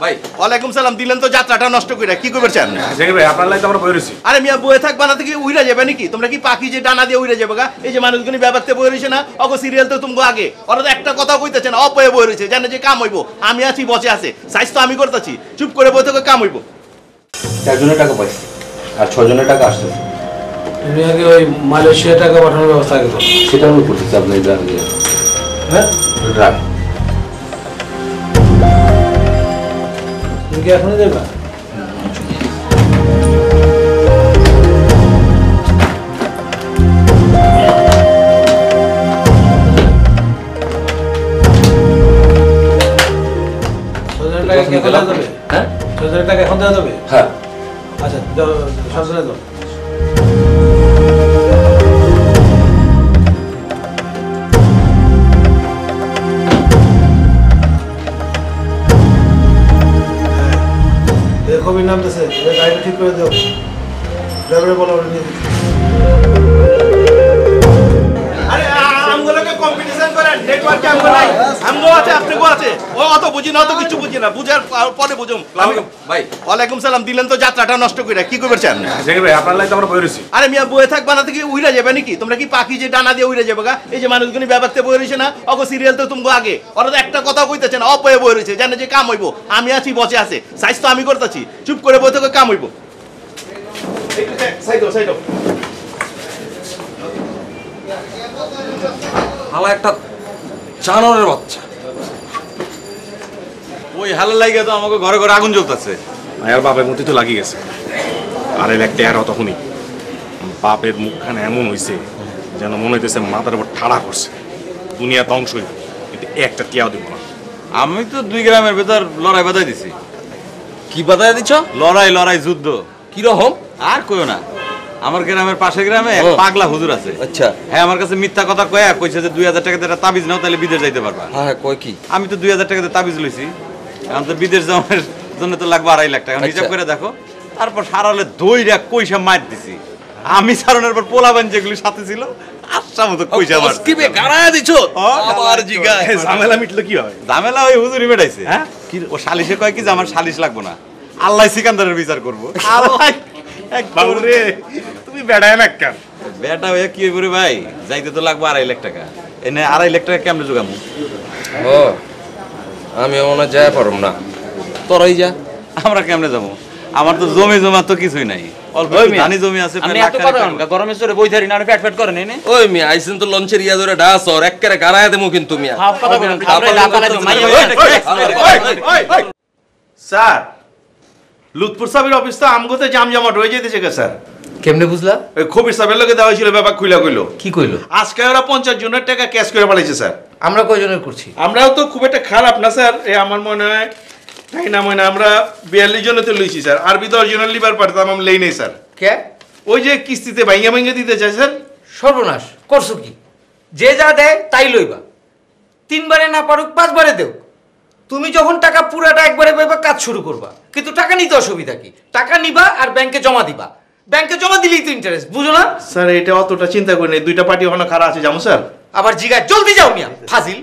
ভাই ওয়ালাইকুম সালাম। দিলেন তো যাত্রাটা নষ্ট করে, কি করবেন? ভাই আপনার লাই তো আমরা বই রয়েছি। আরে মিয়া বয়ে থাকবা না থেকে উইরা যাবে নাকি? তোমরা কি পাখি যে ডানা দিয়ে উইরা যাবে গা? এই যে মানুষগুলি ব্যাপারতে বয়ে রয়েছে না, অগো সিরিয়াল তো তুমি আগে ওরা তো একটা কথা কইতেছে না, অপয়ে বয়ে রয়েছে, জানে যে কাম হইব। আমি আছি, বসে আছে, সাইজ তো আমি করতেছি, চুপ করে বই থেকে কাম হইব। 4 জনের টাকা পাইছি আর 6 জনের টাকা আসতেছে। তুমি আগে ওই মালয়েশিয়া টাকা পাঠানোর ব্যবস্থা আগে করো। সেটা আমি করতেছি আপনার ড্রাগ দিয়ে। হ্যাঁ ড্রাগ তুমি কি এখনই দেবা? হ্যাঁ 6,000 টাকা এখন দেওয়া যাবে? হ্যাঁ আচ্ছা দাও, সরকারে দাও। কবি নামতেছে, গাড়িটা ঠিক করে দাও, ড্রাইভারে বলো নিয়ে দিচ্ছি। আরে আমগুলোকে কম্পিটিশন করেন, নেটওয়ার্কে আমগো নাই, আমগো আছে, আপনিও আছে। ও অত বুঝি না, অত কিছু বুঝি না, বুঝার পরে বুঝুম। ভাই ওয়ালাইকুম সালাম। দিলেন তো যাত্রাটা নষ্ট করে, কি করবেন? ভাই আপনার লাই তো আমরা বই রয়েছি। আরে মিয়া বয়ে থাকবা না থেকে উইরা যাবে নাকি? তোমরা কি পাখি যে ডানা দিয়ে উইরা যাবে গা? এই যে মানুষগুলি ব্যাপারতে বয়ে রয়েছে না, অগো সিরিয়াল তো তুমি আগে ওরা তো একটা কথা কইতেছে না, অপয়ে বয়ে রয়েছে, জানে যে কাম হইব। আমি আছি, বসে আছে, সাইজ তো আমি করতেছি, চুপ করে বই থেকে কাম হইব। হালা একটা জানোয়ারের বাচ্চা। ওই হালা লাগে তো আমাকে ঘরে ঘরে আগুন জ্বলতেছে। আর বাপের মধ্যে তো লাগিয়ে গেছে। আর এই একটা আর তখনই বাপের মুখখানে এমন হয়েছে যেন মনে হইতেছে মাথার উপর ঠাড়া করছে। দুনিয়া ধ্বংস হইব, কিন্তু একটা টিয়াও দিব না। আমি তো 2 গ্রামের ভেতর লড়াই বাধাই দিছি। কি বাধা দিছ? লড়াই যুদ্ধ। কি রকম? আর কইও না, আমার গ্রামের পাশের গ্রামে এক পাগলা হুজুর আছে। আচ্ছা হ্যাঁ, আমার কাছে মিথ্যা কথা কইছে যে 2000 টাকা দিয়ে একটা তাবিজ নাও, তাহলে বিদেশ যাইতে পারবা। হ্যাঁ কই কি? আমি তো 2000 টাকা দিয়ে তাবিজ লইছি, এখন তো বিদেশ যাওয়ার জন্য তো লাগবে 2.5 লাখ টাকা। হিসাব করে দেখো। তারপর সারালে দইরা কইসা মার দিছি। আমি সারানোর পর পোলাবান যেগুলি সাথে ছিল আচ্ছা মতো কইসা মার কি বে গাড়ায় দিছো? আবার জিগা ঝামেলা মিটলো কি হয়? ঝামেলা ওই হুজুরি বেড়াইছে। হ্যাঁ? কি ও সালিশে কয় কি যে আমার সালিশ লাগবে না, আল্লাহ সিকান্দারের বিচার করবো। বাবু রে তুমি বেড়ায় না কেন? বেটা হয়ে কি করে ভাই, যাইতে তো লাগবে 2.5 লাখ টাকা। এনে 2.5 লাখ টাকা কেমনে জোগামু? ও আমি মনে যায় পারম না, তোরাই যা। আমরা কেমনে যাবো? আমার তো জমি জমা তো কিছুই নাই, অল্প ধানি জমি আছে। আপনি এত কথা গরমে চড়ে বই ধরি না, আর পেট পেট করেন এনে। ওই মিয়া আইছেন তো লঞ্চের ইয়া ধরে ডাস আর একবারে গাড়ায় দেমু কিন্তু মিয়া। হাফ কথা বলেন, খাবরে লাপালে মাইয়া। স্যার, লুৎফর সাহেবের অফিস তো আমগোতে জামজমাট হয়ে যেতেছে কে স্যার? কেমনে বুঝলা? ওই খবির সাহেবের লোকে দেওয়া হয়েছিল, ব্যাপার খুইলা কইলো। কি কইলো? আজকে ওরা 50 জনের টাকা ক্যাশ করে পাঠাইছে স্যার। আমরা কয়জনের করছি? আমরাও তো খুব একটা খারাপ না স্যার, আমার মনে হয় তাই না মনে আমরা 42 জনেতে লইছি স্যার। আরবি 10 জনের লিবার পারতাম, আমি লেই নেই স্যার। কে? ওই যে কিস্তিতে ভাইঙ্গা দিতে চাই স্যার। সর্বনাশ করছো কি? যে যা দেয় তাই লইবা, 3 বারে না পারুক 5 বারে দেও। তুমি যখন টাকা পুরাটা একবারে পাইবা কাজ শুরু করবা, কিন্তু টাকা নিতে অসুবিধা কি? টাকা নিবা আর ব্যাংকে জমা দিবা, ব্যাংকে জমা দিলেই তো ইন্টারেস্ট, বুঝো না? স্যার এটা অতটা চিন্তা করি নাই, 2টা পার্টি ওখানে খারাপ আছে, যাবো স্যার। আবার জিগায় জলদি যাও মিয়া, ফাজিল।